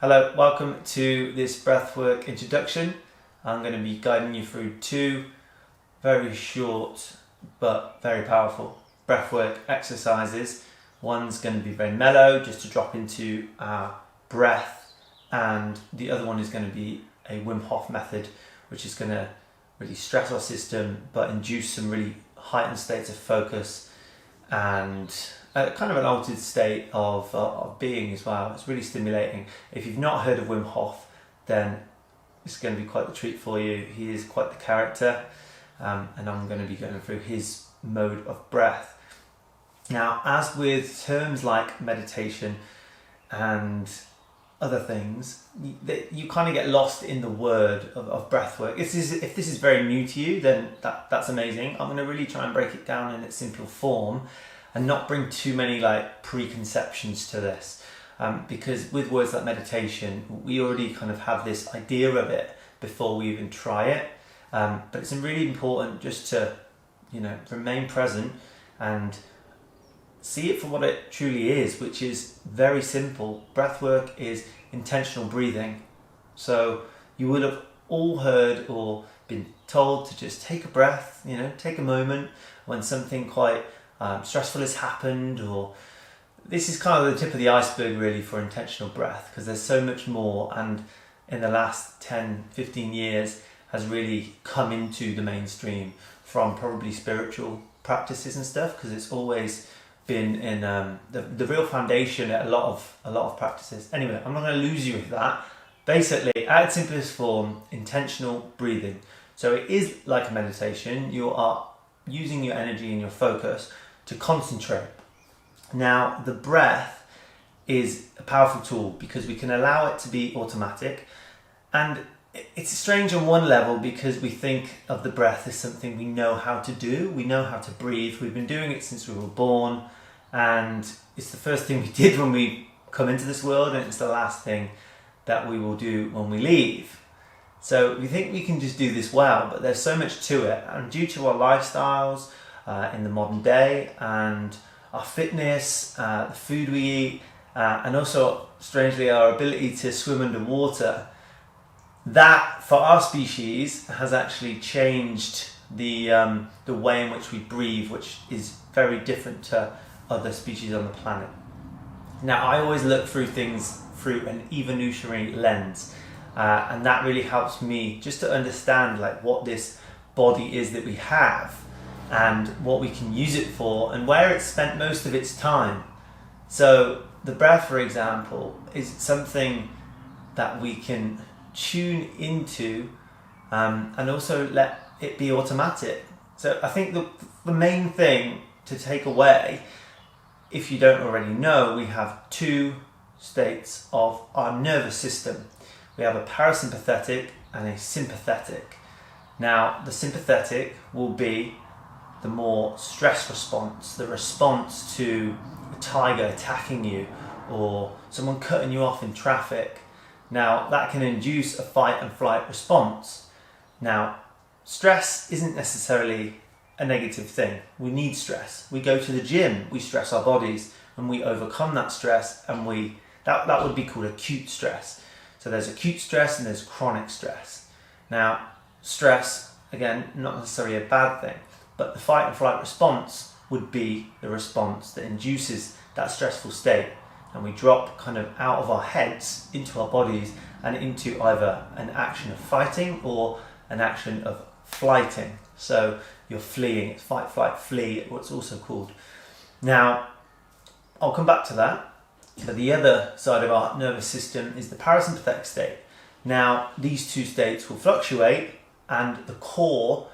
Hello, welcome to this breathwork introduction. I'm going to be guiding you through two very short but very powerful breathwork exercises. One's going to be very mellow, just to drop into our breath, and the other one is going to be a Wim Hoff method, which is going to really stress our system but induce some really heightened states of focus and kind of an altered state of being as well. It's really stimulating. If you've not heard of Wim Hoff, then it's going to be quite the treat for you. He is quite the character, and I'm going to be going through his mode of breath. Now, as with terms like meditation and other things, you kind of get lost in the word of breathwork. If this is very new to you, then that's amazing. I'm going to really try and break it down in its simple form and not bring too many preconceptions to this, because with words like meditation, we already kind of have this idea of it before we even try it. But it's really important just to remain present and see it for what it truly is, which is very simple. Breathwork is intentional breathing. So you would have all heard or been told to just take a breath, take a moment when something quite stressful has happened, or this is kind of the tip of the iceberg really for intentional breath, because there's so much more, and in the last 10-15 years has really come into the mainstream from probably spiritual practices and stuff, because it's always been in the real foundation at a lot of practices. Anyway, I'm not going to lose you with that. Basically, at its simplest form, intentional breathing. So it is like a meditation. You are using your energy and your focus to concentrate. Now, the breath is a powerful tool because we can allow it to be automatic, and it's strange on one level because we think of the breath as something we know how to do. We know how to breathe. We've been doing it since we were born, and it's the first thing we did when we come into this world, and it's the last thing that we will do when we leave. So we think we can just do this well, but there's so much to it, and due to our lifestyles in the modern day and our fitness, the food we eat, and also strangely our ability to swim underwater, that for our species has actually changed the way in which we breathe, which is very different to other species on the planet. Now, I always look through things through an evolutionary lens, and that really helps me just to understand what this body is that we have and what we can use it for and where it's spent most of its time. So the breath, for example, is something that we can tune into, and also let it be automatic. So I think the main thing to take away, if you don't already know, we have two states of our nervous system. We have a parasympathetic and a sympathetic. Now, the sympathetic will be the more stress response, the response to a tiger attacking you or someone cutting you off in traffic. Now, that can induce a fight and flight response. Now, stress isn't necessarily a negative thing. We need stress. We go to the gym, we stress our bodies, and we overcome that stress, and that would be called acute stress. So there's acute stress and there's chronic stress. Now, stress, again, not necessarily a bad thing, but the fight and flight response would be the response that induces that stressful state, and we drop kind of out of our heads into our bodies and into either an action of fighting or an action of flighting. So you're fleeing, it's fight, flight, flee, what's also called. Now, I'll come back to that, but the other side of our nervous system is the parasympathetic state. Now, these two states will fluctuate, and the core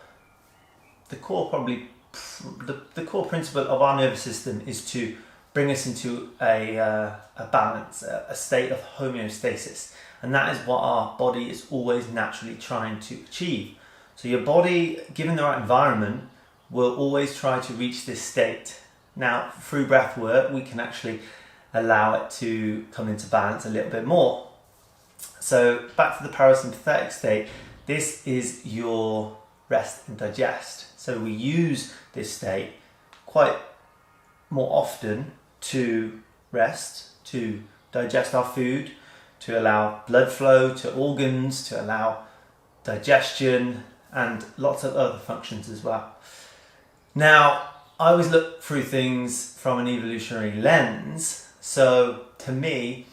principle of our nervous system is to bring us into a balance, a state of homeostasis, and that is what our body is always naturally trying to achieve. So your body, given the right environment, will always try to reach this state. Now, through breath work, we can actually allow it to come into balance a little bit more. So back to the parasympathetic state, this is your rest and digest. So we use this state quite more often to rest, to digest our food, to allow blood flow to organs, to allow digestion, and lots of other functions as well. Now, I always look through things from an evolutionary lens. So to me,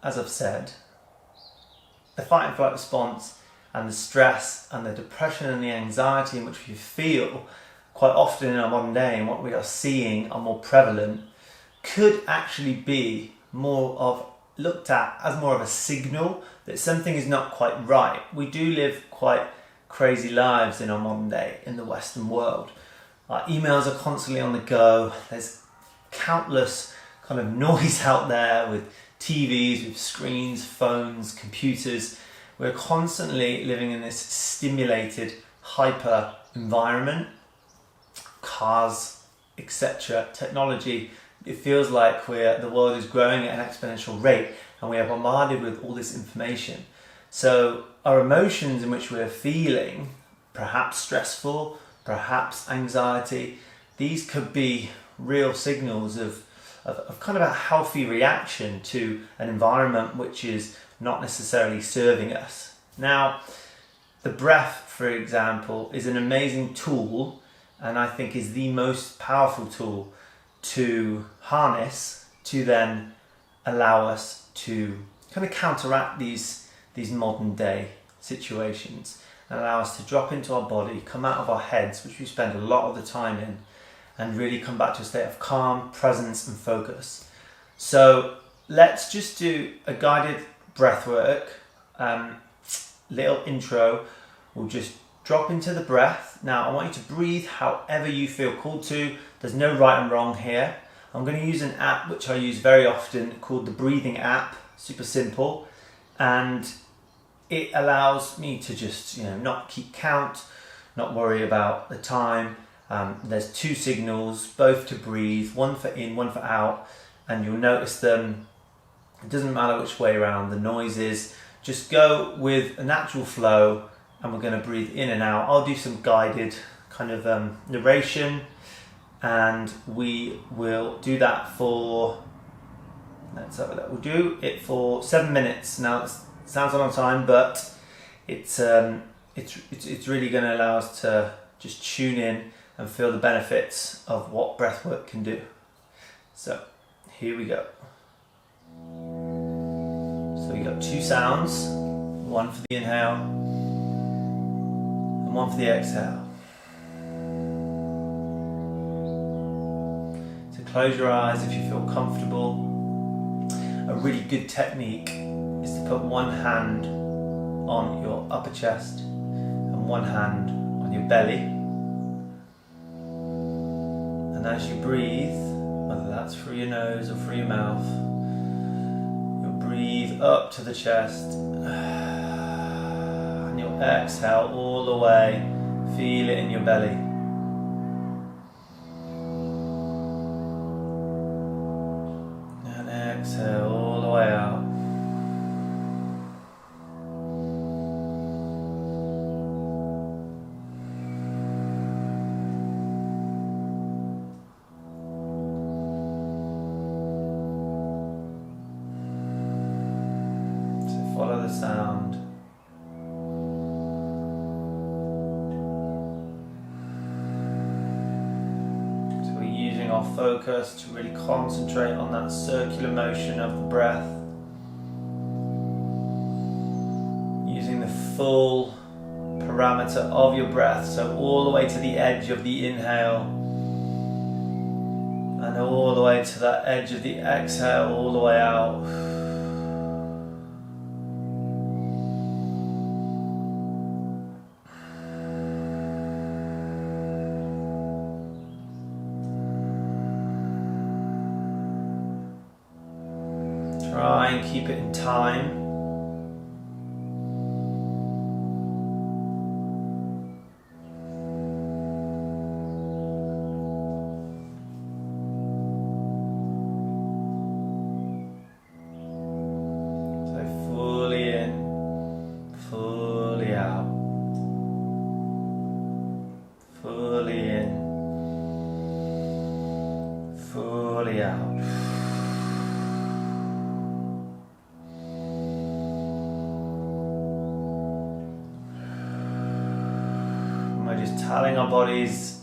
as I've said, the fight and flight response and the stress and the depression and the anxiety in which we feel quite often in our modern day and what we are seeing are more prevalent could actually be looked at as more of a signal that something is not quite right. We do live quite crazy lives in our modern day in the Western world. Our emails are constantly on the go. There's countless kind of noise out there with TVs, with screens, phones, computers. We're constantly living in this stimulated, hyper environment. Cars, etc., technology. It feels like the world is growing at an exponential rate and we are bombarded with all this information. So our emotions in which we're feeling, perhaps stressful, perhaps anxiety, these could be real signals of kind of a healthy reaction to an environment which is not necessarily serving us. Now, the breath, for example, is an amazing tool, and I think is the most powerful tool to harness to then allow us to kind of counteract these modern day situations and allow us to drop into our body, come out of our heads, which we spend a lot of the time in, and really come back to a state of calm, presence and focus. So let's just do a guided breath work, little intro. We'll just drop into the breath. Now I want you to breathe however you feel called to. There's no right and wrong here. I'm going to use an app which I use very often called the breathing app, super simple, and it allows me to just not keep count, not worry about the time. There's two signals, both to breathe, one for in, one for out, and you'll notice them. It doesn't matter which way around the noise is, just go with a natural flow, and we're going to breathe in and out. I'll do some guided kind of narration, and we will do that for, let's have a look, we'll do it for 7 minutes. Now it sounds a long time, but it's really going to allow us to just tune in and feel the benefits of what breathwork can do. So here we go. So we got two sounds, one for the inhale and one for the exhale. So close your eyes if you feel comfortable. A really good technique is to put one hand on your upper chest and one hand on your belly. And as you breathe, whether that's through your nose or through your mouth, you'll breathe up to the chest and you'll exhale all the way, feel it in your belly. And exhale all the way out. Follow the sound. So we're using our focus to really concentrate on that circular motion of the breath. Using the full parameter of your breath, so all the way to the edge of the inhale and all the way to that edge of the exhale, all the way out. Try and keep it in time. So fully in, fully out. Fully in, fully out. we're just telling our bodies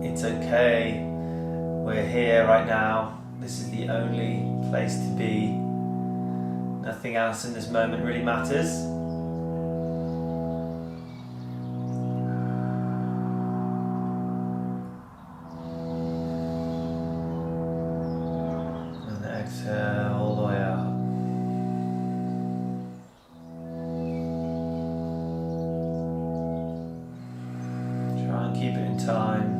it's okay, we're here right now, this is the only place to be, nothing else in this moment really matters. And exhale all the way out. Try and keep it in time.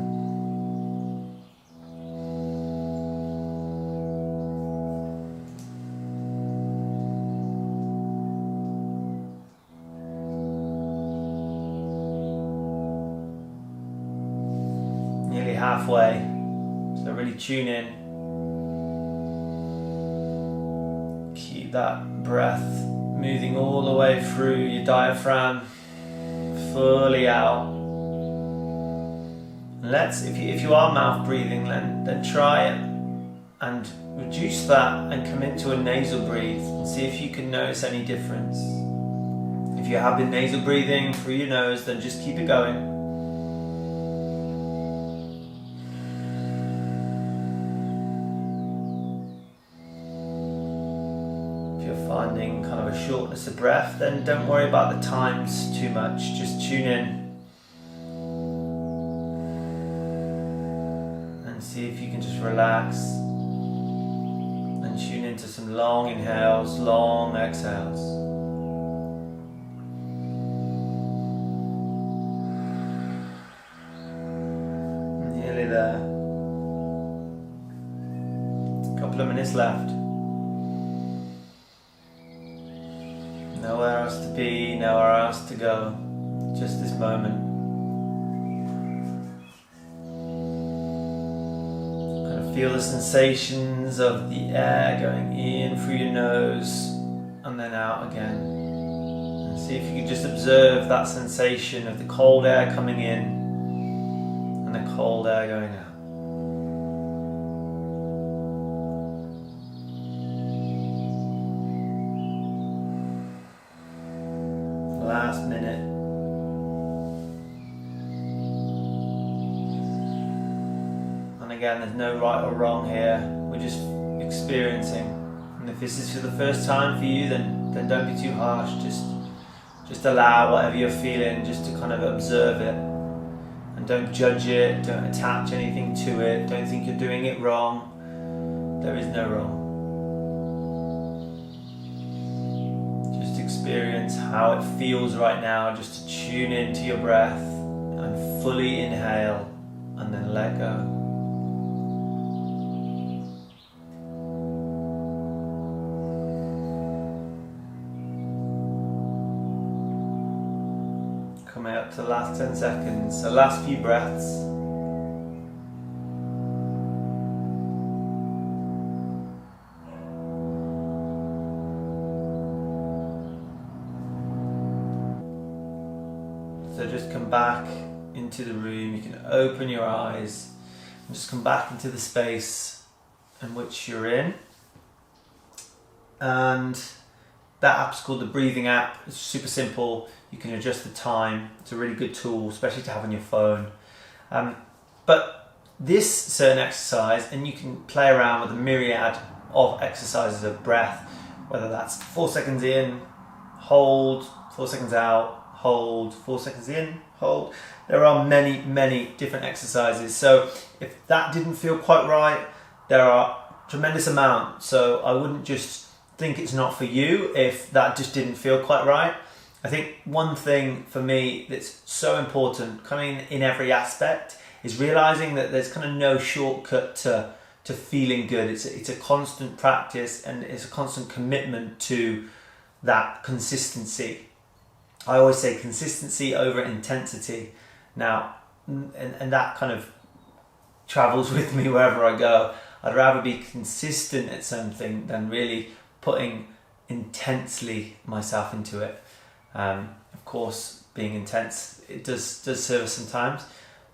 Nearly halfway, so really tune in. Keep that breath moving all the way through your diaphragm, fully out. Let's, if you are mouth breathing, then try it and reduce that and come into a nasal breathe and see if you can notice any difference. If you have been nasal breathing through your nose, then just keep it going. Finding kind of a shortness of breath, then don't worry about the times too much, just tune in and see if you can just relax and tune into some long inhales, long exhales. Nearly there. A couple of minutes left. Nowhere else to be, nowhere else to go, just this moment. Kind of feel the sensations of the air going in through your nose and then out again. And see if you can just observe that sensation of the cold air coming in and the cold air going out. Last minute. And again, there's no right or wrong here. We're just experiencing. And if this is for the first time for you, then don't be too harsh. Just allow whatever you're feeling, just to kind of observe it. And don't judge it, don't attach anything to it, don't think you're doing it wrong. There is no wrong. Experience how it feels right now, just to tune into your breath and fully inhale and then let go. Coming up to the last 10 seconds, so last few breaths. So just come back into the room, you can open your eyes and just come back into the space in which you're in. And that app's called the Breathing app. It's super simple, you can adjust the time, it's a really good tool, especially to have on your phone. But this certain exercise, and you can play around with a myriad of exercises of breath, whether that's 4 seconds in, hold, 4 seconds out, hold, 4 seconds in, hold. There are many, many different exercises. So if that didn't feel quite right, there are tremendous amount. So I wouldn't just think it's not for you if that just didn't feel quite right. I think one thing for me that's so important, coming in every aspect, is realizing that there's kind of no shortcut to feeling good. It's a constant practice, and it's a constant commitment to that consistency. I always say consistency over intensity. Now, and that kind of travels with me wherever I go. I'd rather be consistent at something than really putting intensely myself into it. Of course, being intense, it does serve us sometimes,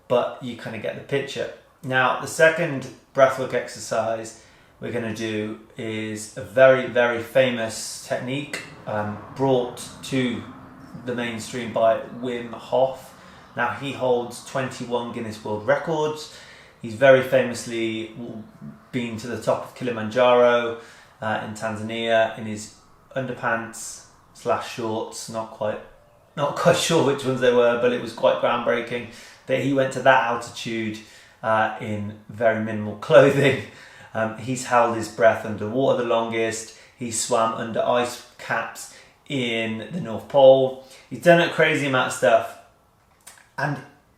but you kind of get the picture. Now, the second breathwork exercise we're going to do is a very, very famous technique brought to the mainstream by Wim Hoff. Now he holds 21 Guinness World Records. He's very famously been to the top of Kilimanjaro in Tanzania in his underpants / shorts. Not quite sure which ones they were, but it was quite groundbreaking that he went to that altitude in very minimal clothing. He's held his breath underwater the longest. He swam under ice caps in the North Pole. He's done a crazy amount of stuff. And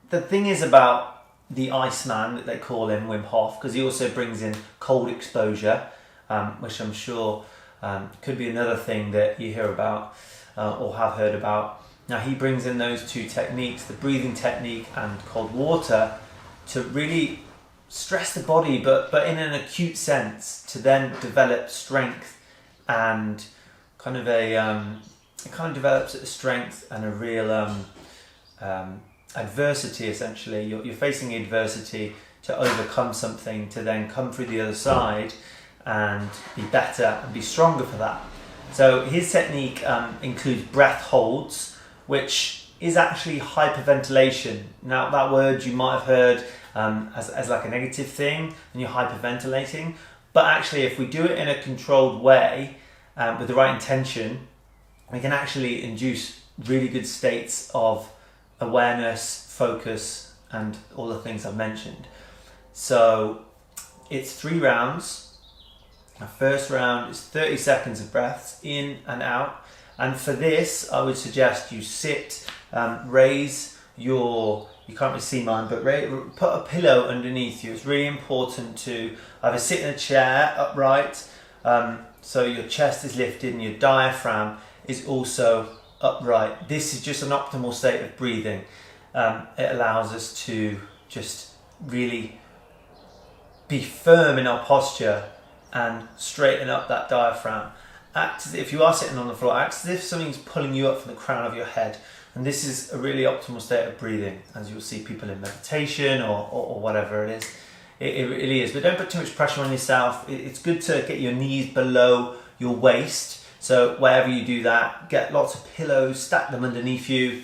the thing is about the Iceman, that they call him, Wim Hoff, because he also brings in cold exposure, which I'm sure could be another thing that you hear about or have heard about. Now he brings in those two techniques, the breathing technique and cold water, to really stress the body, but in an acute sense, to then develop strength and kind of it kind of develops a strength and a real adversity. Essentially, you're facing adversity to overcome something, to then come through the other side and be better and be stronger for that. So his technique includes breath holds, which is actually hyperventilation. Now that word you might have heard as like a negative thing, and you're hyperventilating, but actually if we do it in a controlled way with the right intention, we can actually induce really good states of awareness, focus, and all the things I've mentioned. So it's 3 rounds. Our first round is 30 seconds of breaths in and out, and for this I would suggest you sit, raise your, you can't really see mine, but put a pillow underneath you. It's really important to either sit in a chair upright, so your chest is lifted and your diaphragm is also upright. This is just an optimal state of breathing. It allows us to just really be firm in our posture and straighten up that diaphragm. Act as if you are sitting on the floor, act as if something's pulling you up from the crown of your head. And this is a really optimal state of breathing, as you'll see people in meditation or whatever it is. It really is. But don't put too much pressure on yourself. It's good to get your knees below your waist. So wherever you do that, get lots of pillows, stack them underneath you,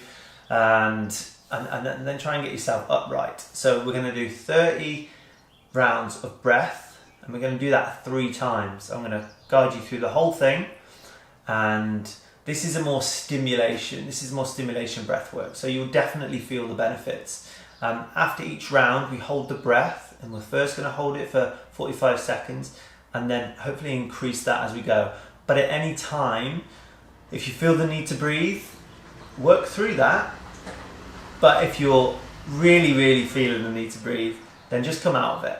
and then try and get yourself upright. So we're going to do 30 rounds of breath, and we're going to do that 3 times. I'm going to guide you through the whole thing, and this is more stimulation breath work. So you'll definitely feel the benefits. After each round, we hold the breath, and we're first going to hold it for 45 seconds, and then hopefully increase that as we go. But at any time, if you feel the need to breathe, work through that. But if you're really, really feeling the need to breathe, then just come out of it.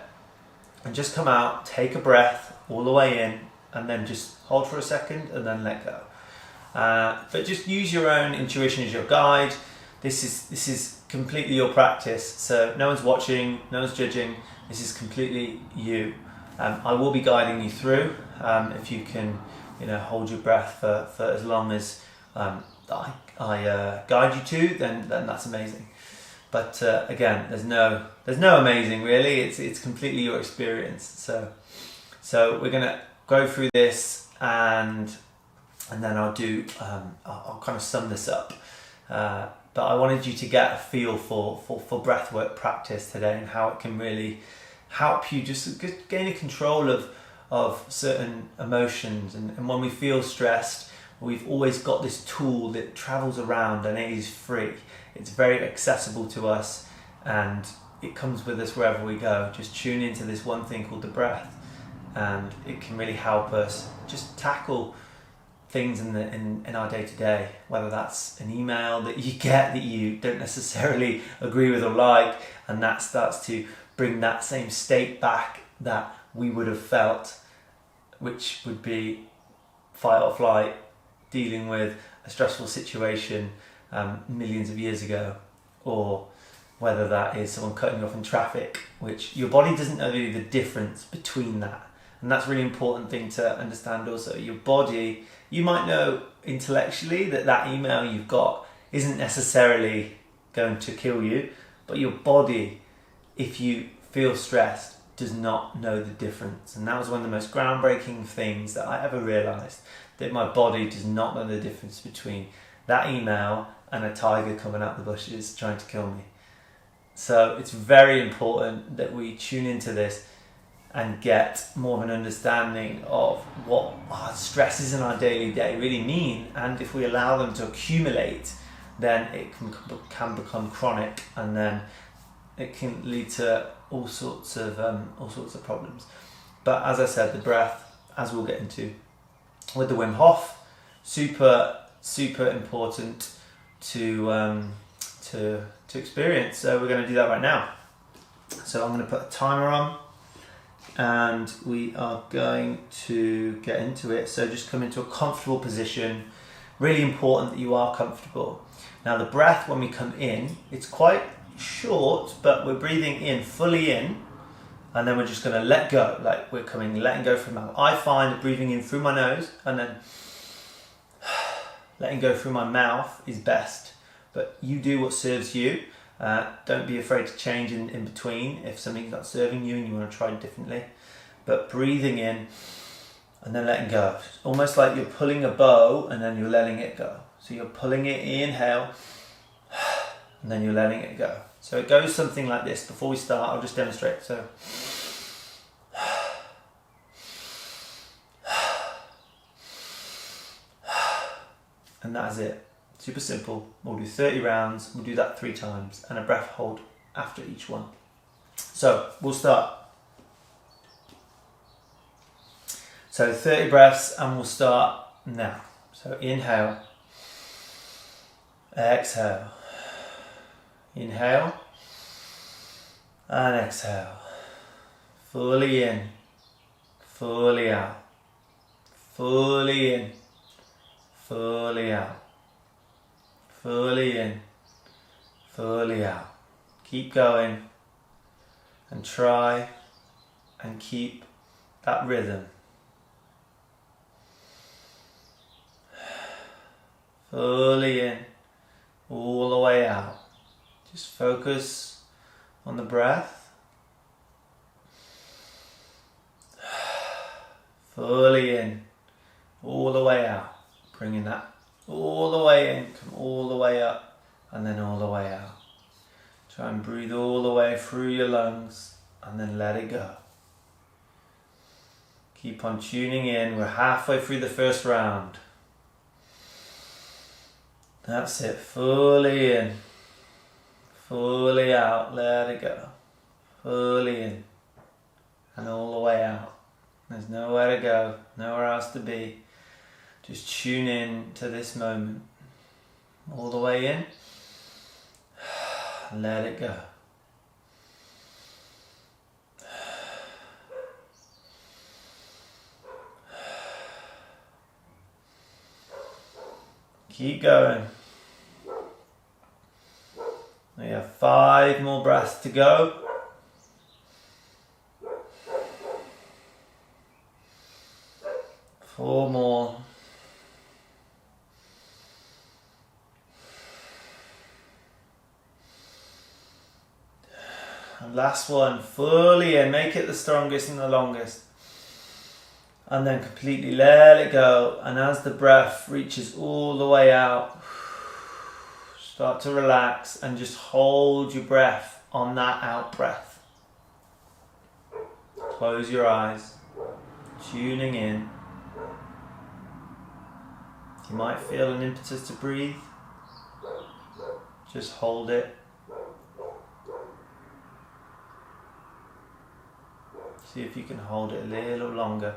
And just come out, take a breath all the way in, and then just hold for a second and then let go. But just use your own intuition as your guide. This is completely your practice. So no one's watching, no one's judging. This is completely you. I will be guiding you through. If you can, hold your breath for as long as I guide you to, then that's amazing. But again, there's no amazing really. It's completely your experience. So we're gonna go through this, and then I'll kind of sum this up. But I wanted you to get a feel for breathwork practice today, and how it can really help you just gain a control of certain emotions. And when we feel stressed, we've always got this tool that travels around, and it is free. It's very accessible to us, and it comes with us wherever we go. Just tune into this one thing called the breath, and it can really help us just tackle things in our day-to-day, whether that's an email that you get that you don't necessarily agree with or like, and that starts to bring that same state back that we would have felt, which would be fight or flight, dealing with a stressful situation millions of years ago, or whether that is someone cutting you off in traffic, which your body doesn't know really the difference between that. And that's a really important thing to understand also. Your body, you might know intellectually that email you've got isn't necessarily going to kill you, but your body, if you feel stressed, does not know the difference. And that was one of the most groundbreaking things that I ever realised, that my body does not know the difference between that email and a tiger coming out the bushes trying to kill me. So it's very important that we tune into this and get more of an understanding of what our stresses in our daily day really mean, and if we allow them to accumulate, then it can become chronic, and then it can lead to all sorts of problems. But as I said, the breath, as we'll get into with the Wim Hoff, super important to experience. So we're going to do that right now. So I'm going to put a timer on, and we are going to get into it. So just come into a comfortable position. Really important that you are comfortable. Now the breath, when we come in, it's quite short, but we're breathing in, fully in, and then we're just going to let go, like we're letting go from mouth. I find that breathing in through my nose and then letting go through my mouth is best, but you do what serves you. Don't be afraid to change in between if something's not serving you and you want to try it differently. But breathing in and then letting go. Almost like you're pulling a bow and then you're letting it go. So you're pulling it, inhale, and then you're letting it go. So it goes something like this. Before we start, I'll just demonstrate. So and that is it. Super simple. We'll do 30 rounds. We'll do that 3 times, and a breath hold after each one. So we'll start. So 30 breaths, and we'll start now. So inhale, exhale, inhale, and exhale. Fully in, fully out, fully in, fully out. Fully in, fully out. Keep going and try and keep that rhythm. Fully in, all the way out. Just focus on the breath. Fully in, all the way out. Bringing that all the way in, come all the way up, and then all the way out. Try and breathe all the way through your lungs, and then let it go. Keep on tuning in. We're halfway through the first round. That's it. Fully in, fully out. Let it go. Fully in, and all the way out. There's nowhere to go, nowhere else to be. Just tune in to this moment. All the way in. Let it go. Keep going. We have 5 more breaths to go. 4 more. And last one, fully in, make it the strongest and the longest. And then completely let it go. And as the breath reaches all the way out, start to relax and just hold your breath on that out breath. Close your eyes, tuning in. You might feel an impetus to breathe. Just hold it. See if you can hold it a little longer.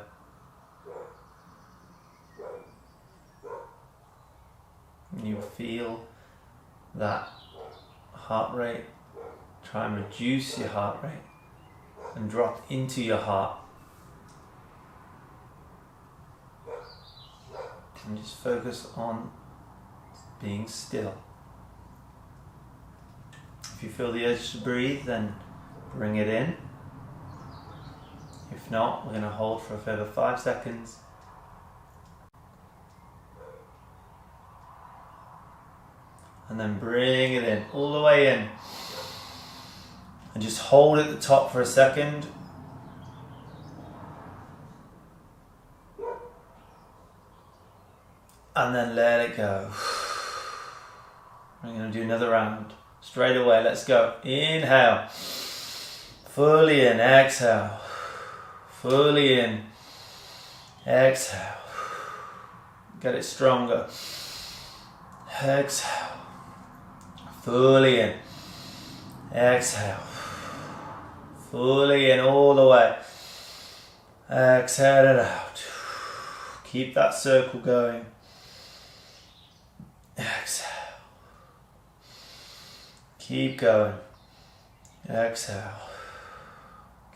And you feel that heart rate. Try and reduce your heart rate and drop into your heart. And just focus on being still. If you feel the urge to breathe, then bring it in. If not, we're going to hold for a further 5 seconds. And then bring it in, all the way in. And just hold at the top for a second. And then let it go. I'm going to do another round. Straight away, let's go. Inhale. Fully in, exhale. Fully in, exhale. Get it stronger. Exhale. Fully in, exhale. Fully in all the way. Exhale it out. Keep that circle going. Exhale. Keep going. Exhale.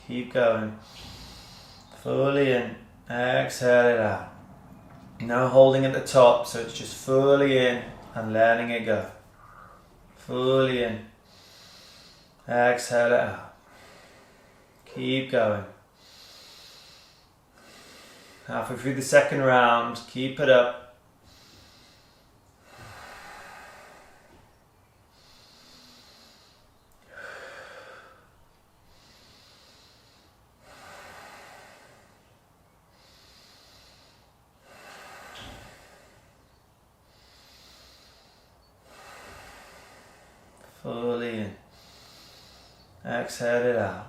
Keep going. Fully in. Exhale it out. Now holding at the top, so it's just fully in and letting it go. Fully in. Exhale it out. Keep going. Halfway through the second round, keep it up. Fully in. Exhale it out.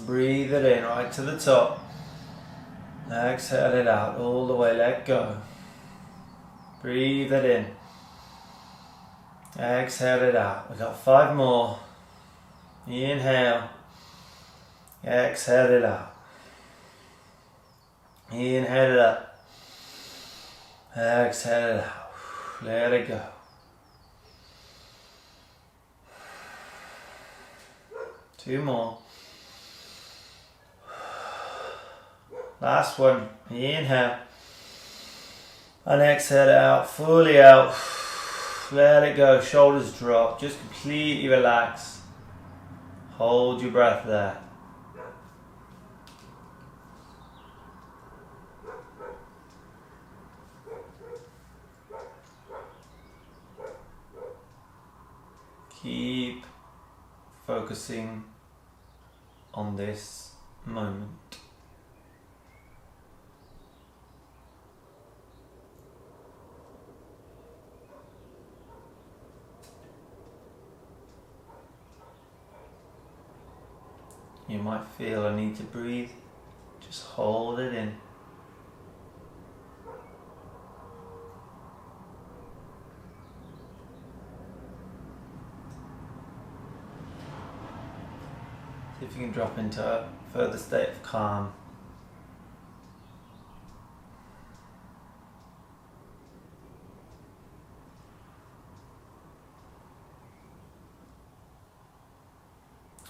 Breathe it in right to the top. Exhale it out all the way, let go. Breathe it in. Exhale it out. We've got 5 more. Inhale. Exhale it out. Inhale it up. Exhale it out. Let it go. Two more. Last one. Inhale. And exhale it out. Fully out. Let it go. Shoulders drop. Just completely relax. Hold your breath there. Keep focusing on this moment. You might feel a need to breathe. Just hold it in. See if you can drop into a further state of calm.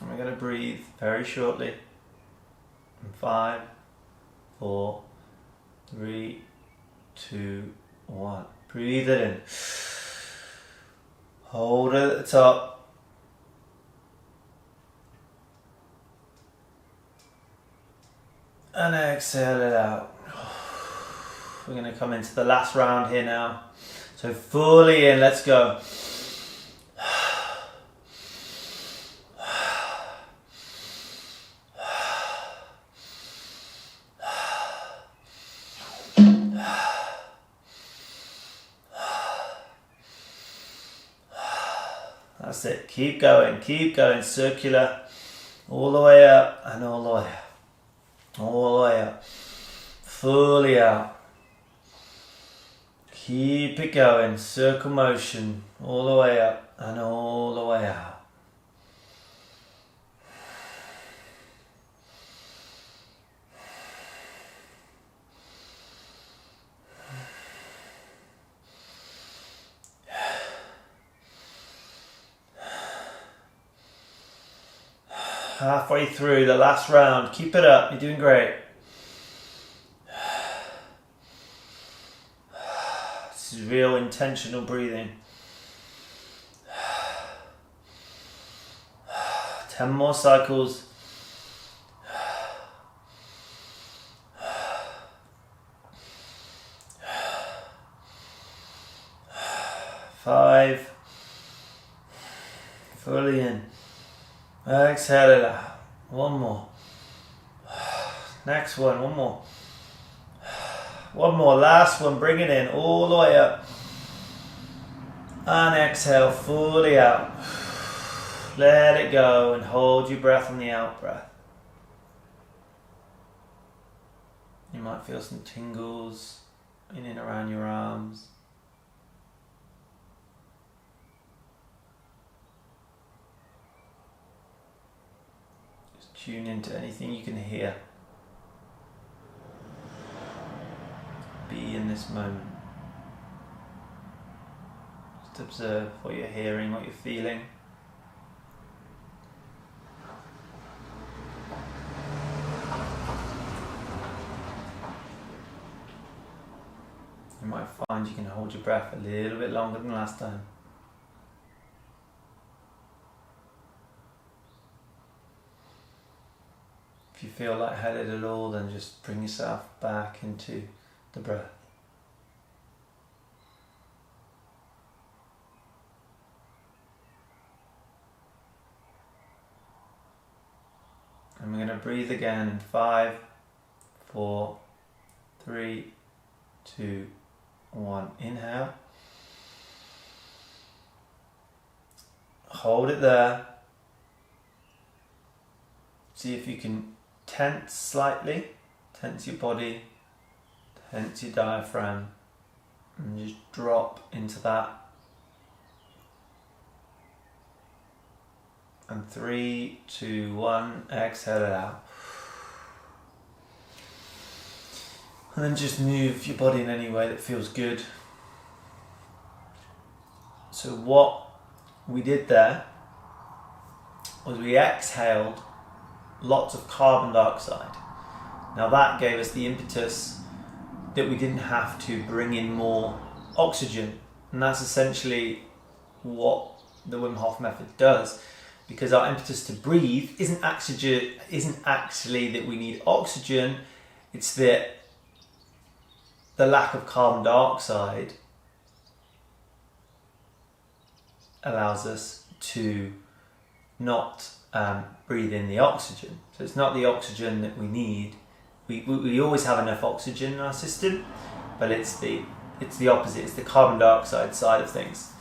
And we're going to breathe very shortly. In 5, 4, 3, 2, 1. Breathe it in. Hold it at the top. And exhale it out. We're going to come into the last round here now. So fully in, let's go. That's it. Keep going, circular. All the way up and all the way up. All the way up, fully out. Keep it going, circle motion, all the way up and all the way out. Halfway through the last round, keep it up, you're doing great. This is real intentional breathing. 10 more cycles. 5. Fully in. Exhale it out. One more. Next one. One more. One more. Last one. Bring it in all the way up. And exhale fully out. Let it go and hold your breath on the out breath. You might feel some tingles in and around your arms. Just tune into anything you can hear. Be in this moment. Just observe what you're hearing, what you're feeling. You might find you can hold your breath a little bit longer than last time. If you feel lightheaded at all, then just bring yourself back into the breath. And we're going to breathe again in 5, 4, 3, 2, 1. Inhale. Hold it there. See if you can tense slightly. Tense your body. Tense your diaphragm. And just drop into that. And 3, 2, 1. Exhale it out. And then just move your body in any way that feels good. So what we did there was we exhaled lots of carbon dioxide. Now that gave us the impetus that we didn't have to bring in more oxygen. And that's essentially what the Wim Hof method does. Because our impetus to breathe isn't actually that we need oxygen, it's that the lack of carbon dioxide allows us to not breathe in the oxygen. So it's not the oxygen that we need. We always have enough oxygen in our system, but it's the opposite. It's the carbon dioxide side of things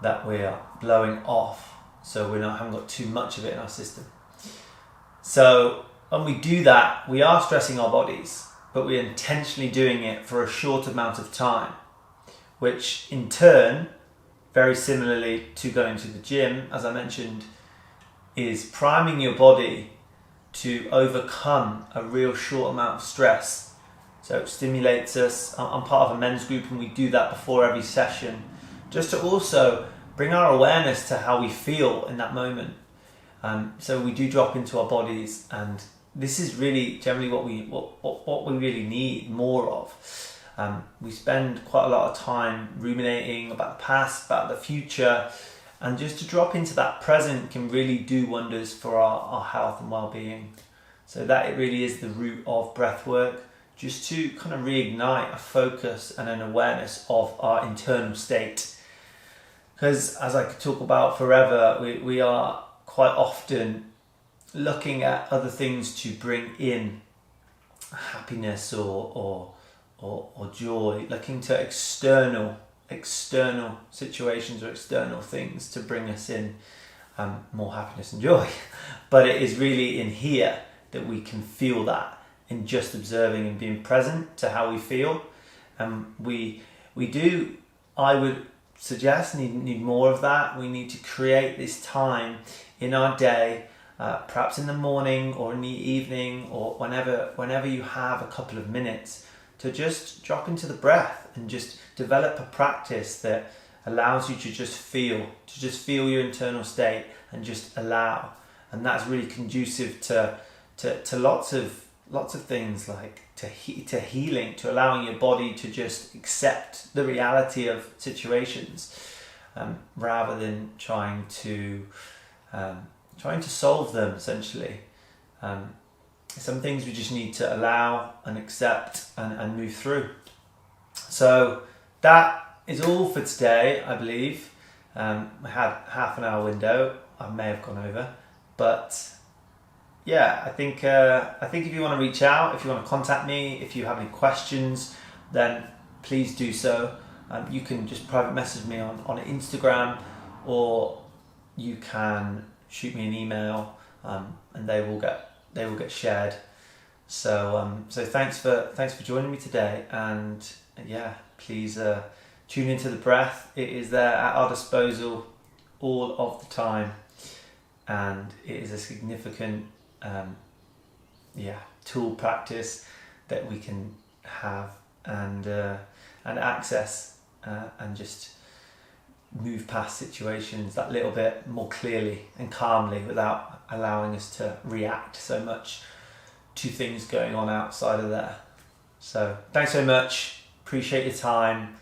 that we're blowing off, so haven't got too much of it in our system. So when we do that, we are stressing our bodies, but we're intentionally doing it for a short amount of time, which in turn, very similarly to going to the gym, as I mentioned, is priming your body to overcome a real short amount of stress. So it stimulates us. I'm part of a men's group and we do that before every session, just to also bring our awareness to how we feel in that moment. So we do drop into our bodies, and this is really generally what we really need more of. We spend quite a lot of time ruminating about the past, about the future, and just to drop into that present can really do wonders for our health and well-being. So that it really is the root of breathwork, just to kind of reignite a focus and an awareness of our internal state. Because as I could talk about forever, we are quite often looking at other things to bring in happiness or joy, looking to external situations or external things to bring us in more happiness and joy. But it is really in here that we can feel that, in just observing and being present to how we feel. We do, I would suggest, need more of that. We need to create this time in our day, perhaps in the morning or in the evening, or whenever you have a couple of minutes, to just drop into the breath and just develop a practice that allows you to just feel your internal state and just allow. And that's really conducive to lots of things, like to healing, to allowing your body to just accept the reality of situations, rather than trying to solve them, essentially. Some things we just need to allow and accept and move through. So that is all for today, I believe. I had half an hour window. I may have gone over, but yeah, I think if you want to reach out, if you want to contact me, if you have any questions, then please do so. you can just private message me on Instagram, or you can shoot me an email, and they will get shared. So thanks for joining me today, and yeah, please tune into the breath. It is there at our disposal all of the time, and it is a significant tool practice that we can have and access, and just move past situations that little bit more clearly and calmly without allowing us to react so much to things going on outside of there. So thanks so much, appreciate your time,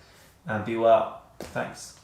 and be well. Thanks.